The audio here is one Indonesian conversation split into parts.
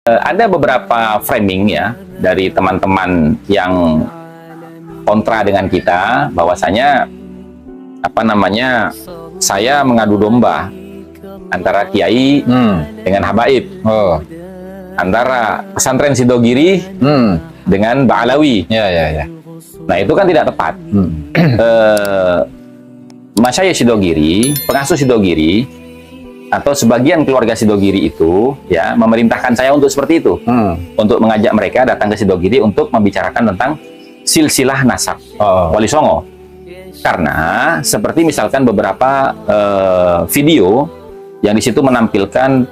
Ada beberapa framing ya dari teman-teman yang kontra dengan kita, bahwasanya saya mengadu domba antara kiai dengan habaib, antara pesantren Sidogiri dengan Ba'alawi. Ya. Nah, itu kan tidak tepat. Masyayikh Sidogiri, pengasuh Sidogiri, atau sebagian keluarga Sidogiri itu ya memerintahkan saya untuk seperti itu, untuk mengajak mereka datang ke Sidogiri untuk membicarakan tentang silsilah nasab Wali Songo. Karena seperti misalkan beberapa video yang di situ menampilkan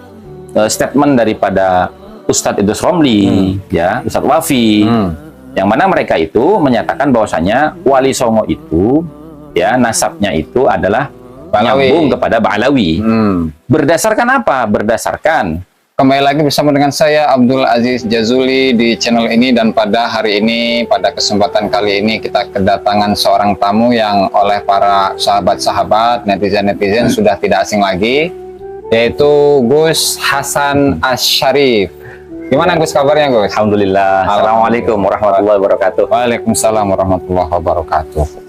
statement daripada Ustadz Idrus Romli, ya Ustadz Wafi, yang mana mereka itu menyatakan bahwasanya Wali Songo itu ya nasabnya itu adalah nyambung kepada Ba'alawi. Berdasarkan apa? Berdasarkan kembali lagi bersama dengan saya Abdul Aziz Jazuli di channel ini, dan pada hari ini, pada kesempatan kali ini kita kedatangan seorang tamu yang oleh para sahabat-sahabat netizen sudah tidak asing lagi, yaitu Gus Hasan Asyarif. Gimana Gus kabarnya Gus? Alhamdulillah. Assalamualaikum warahmatullahi wabarakatuh. Waalaikumsalam warahmatullahi wabarakatuh.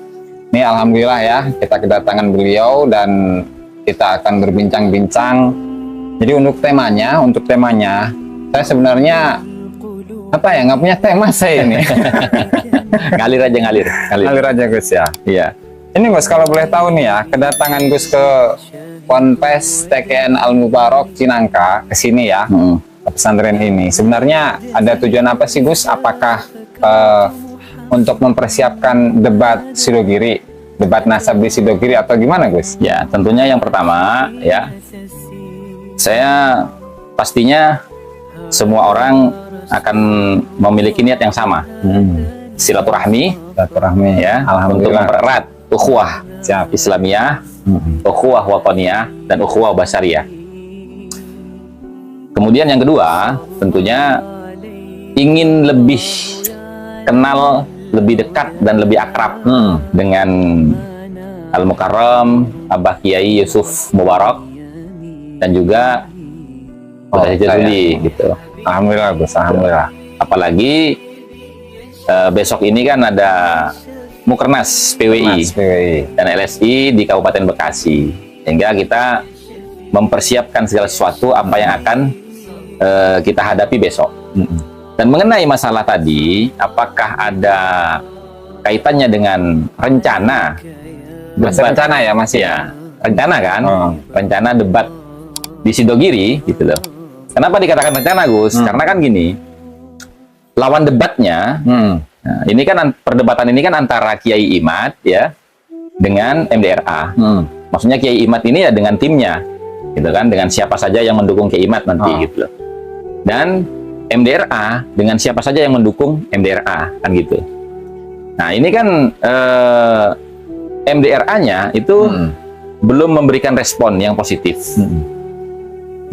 Ini alhamdulillah ya, kita kedatangan beliau dan kita akan berbincang-bincang. Jadi untuk temanya, saya sebenarnya nggak punya tema saya ini. ngalir aja Gus ya. Iya. Ini Gus, kalau boleh tahu nih ya, kedatangan Gus ke Ponpes TKN Al Mubarak Cinangka ke sini ya, ke pesantren ini. Sebenarnya ada tujuan apa sih Gus? Apakah untuk mempersiapkan debat Sidogiri, debat nasab di Sidogiri, atau gimana Gus? Ya, tentunya yang pertama ya, saya pastinya semua orang akan memiliki niat yang sama, silaturahmi ya, untuk mempererat ukhuwah Islamiyah, ukhuwah wataniyah, dan ukhuwah basyariyah. Kemudian yang kedua, tentunya ingin lebih kenal, lebih dekat dan lebih akrab dengan Al-Mukarram Abah Kiai Yusuf Mubarak dan juga Ustadz Jazuli gitu. Alhamdulillah Gus, alhamdulillah. Apalagi besok ini kan ada Mukernas PWI dan LSI di Kabupaten Bekasi, sehingga kita mempersiapkan segala sesuatu apa yang akan kita hadapi besok. Dan mengenai masalah tadi, apakah ada kaitannya dengan rencana? Rencana ya masih ya, rencana kan? Rencana debat di Sidogiri gitu loh. Kenapa dikatakan rencana Gus? Karena kan gini, lawan debatnya, nah, ini kan perdebatan ini kan antara Kiai Imad ya dengan MDRA. Maksudnya Kiai Imad ini ya dengan timnya, gitu kan? Dengan siapa saja yang mendukung Kiai Imad nanti gitu loh. Dan MDRA dengan siapa saja yang mendukung MDRA kan gitu. Nah ini kan MDRA-nya itu belum memberikan respon yang positif.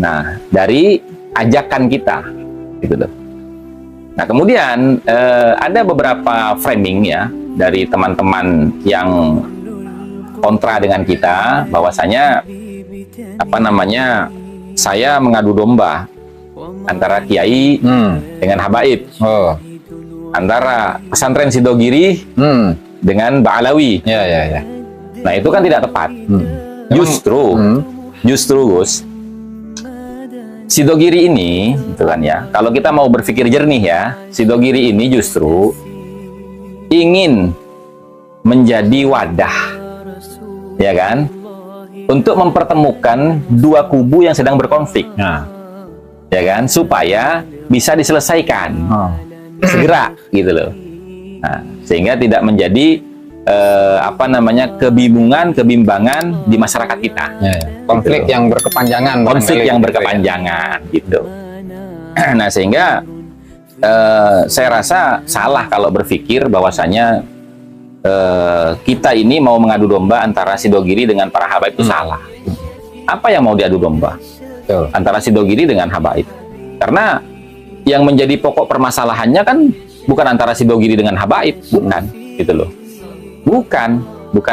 Nah dari ajakan kita gitu loh. Nah kemudian ada beberapa framing ya dari teman-teman yang kontra dengan kita, bahwasanya saya mengadu domba antara kiai dengan habaib, antara pesantren Sidogiri dengan Ba'alawi. Ya. Nah itu kan tidak tepat. Justru Gus, Sidogiri ini, gitu kan ya. Kalau kita mau berpikir jernih ya, Sidogiri ini justru ingin menjadi wadah, ya kan, untuk mempertemukan dua kubu yang sedang berkonflik. Ya kan, supaya bisa diselesaikan segera gitu loh. Nah, sehingga tidak menjadi kebimbangan di masyarakat kita. Konflik gitu yang berkepanjangan. yang berkepanjangan gitu. Nah, sehingga saya rasa salah kalau berpikir bahwasanya kita ini mau mengadu domba antara Sidogiri dengan para habaib itu salah. Apa yang mau diadu domba? Antara Sidogiri dengan habaib, karena yang menjadi pokok permasalahannya kan bukan antara Sidogiri dengan habaib, bukan gitu loh, bukan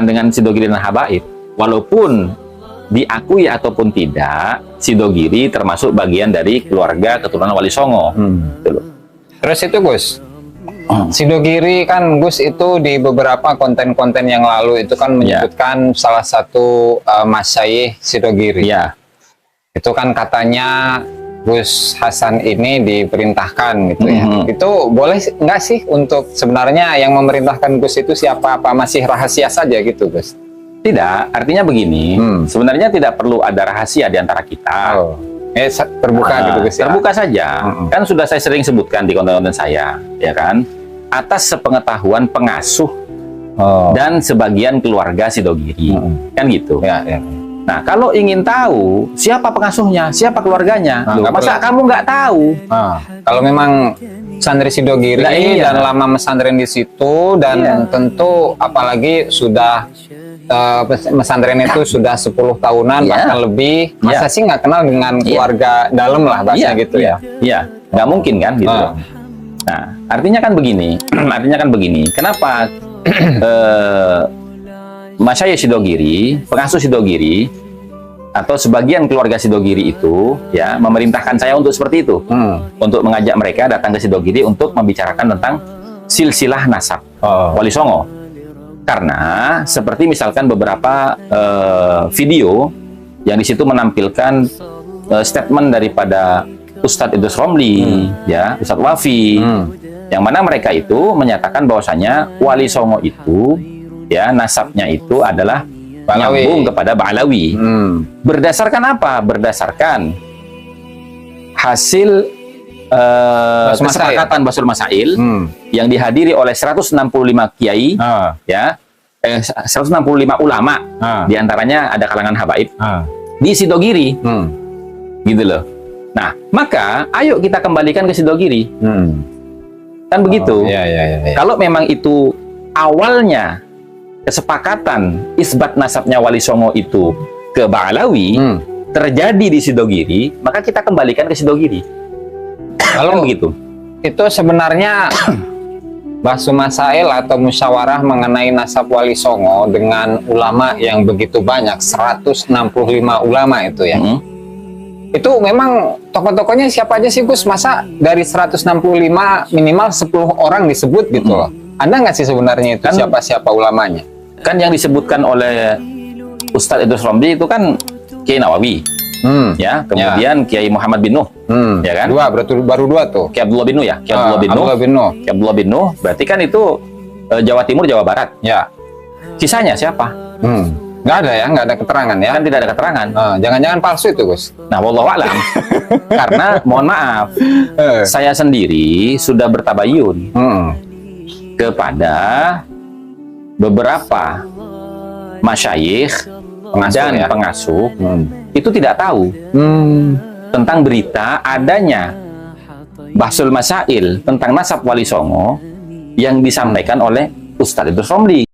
dengan Sidogiri dan habaib. Walaupun diakui ataupun tidak, Sidogiri termasuk bagian dari keluarga keturunan Wali Songo. Gitu loh. Terus itu Gus, Sidogiri kan Gus itu di beberapa konten-konten yang lalu itu kan menyebutkan salah satu Masyayikh Sidogiri. Iya. Itu kan katanya Gus Hasan ini diperintahkan gitu ya. Itu boleh nggak sih untuk sebenarnya yang memerintahkan Gus itu siapa? Apa masih rahasia saja gitu Gus? Tidak, artinya begini, sebenarnya tidak perlu ada rahasia di antara kita. Terbuka gitu Gus ya? Terbuka saja. Kan sudah saya sering sebutkan di konten-konten saya, ya kan? Atas sepengetahuan pengasuh dan sebagian keluarga Sidogiri. Kan gitu. Ya, ya. Nah, kalau ingin tahu siapa pengasuhnya, siapa keluarganya, masa kamu nggak tahu? Kalau memang santri Sidogiri dan lama mesantren di situ dan tentu apalagi sudah mesantren itu sudah 10 tahunan bahkan lebih, masa sih nggak kenal dengan keluarga dalam lah bahasa gitu ya? Iya, nggak mungkin kan gitu. Nah, artinya kan begini, kenapa Masyayikh Sidogiri, pengasuh Sidogiri atau sebagian keluarga Sidogiri itu ya memerintahkan saya untuk seperti itu, untuk mengajak mereka datang ke Sidogiri untuk membicarakan tentang silsilah nasab Wali Songo. Karena seperti misalkan beberapa video yang di situ menampilkan statement daripada Ustadz Idrus Romli, ya Ustadz Wafi, yang mana mereka itu menyatakan bahwasanya Wali Songo itu ya nasabnya itu adalah nyambung kepada Ba'alawi. Berdasarkan apa? Berdasarkan hasil kesepakatan Basul Masail yang dihadiri oleh 165 kiai, ya 165 ulama, diantaranya ada kalangan habaib di Sidogiri, gitu loh. Nah, maka ayo kita kembalikan ke Sidogiri, kan begitu. Kalau memang itu awalnya kesepakatan isbat nasabnya Wali Songo itu ke Ba'alawi terjadi di Sidogiri, maka kita kembalikan ke Sidogiri. Kalau begitu, itu sebenarnya Basul Masail atau musyawarah mengenai nasab Wali Songo dengan ulama yang begitu banyak, 165 ulama itu ya. Itu memang tokoh-tokohnya siapa aja sih Gus? Masa dari 165 minimal 10 orang disebut gitu loh. Ada nggak sih sebenarnya itu siapa-siapa ulamanya? Kan yang disebutkan oleh Ustadz Idrus Romli itu kan Kiai Nawawi, ya, kemudian Kiai Muhammad bin Nuh, ya kan? Baru dua tuh. Kiai Abdullah bin Nuh ya, Kiai Abdullah bin Nuh. Kiai Abdullah bin Nuh, berarti kan itu Jawa Timur, Jawa Barat. Ya. Sisanya siapa? Nggak ada ya, nggak ada keterangan ya? Kan tidak ada keterangan. Jangan-jangan palsu itu Gus? Nah, wallahu a'lam. Karena mohon maaf, saya sendiri sudah bertabayun kepada beberapa masyayikh dan pengasuh itu tidak tahu tentang berita adanya Basul Masail tentang nasab Wali Songo yang disampaikan oleh Ustadz Idrus Romli.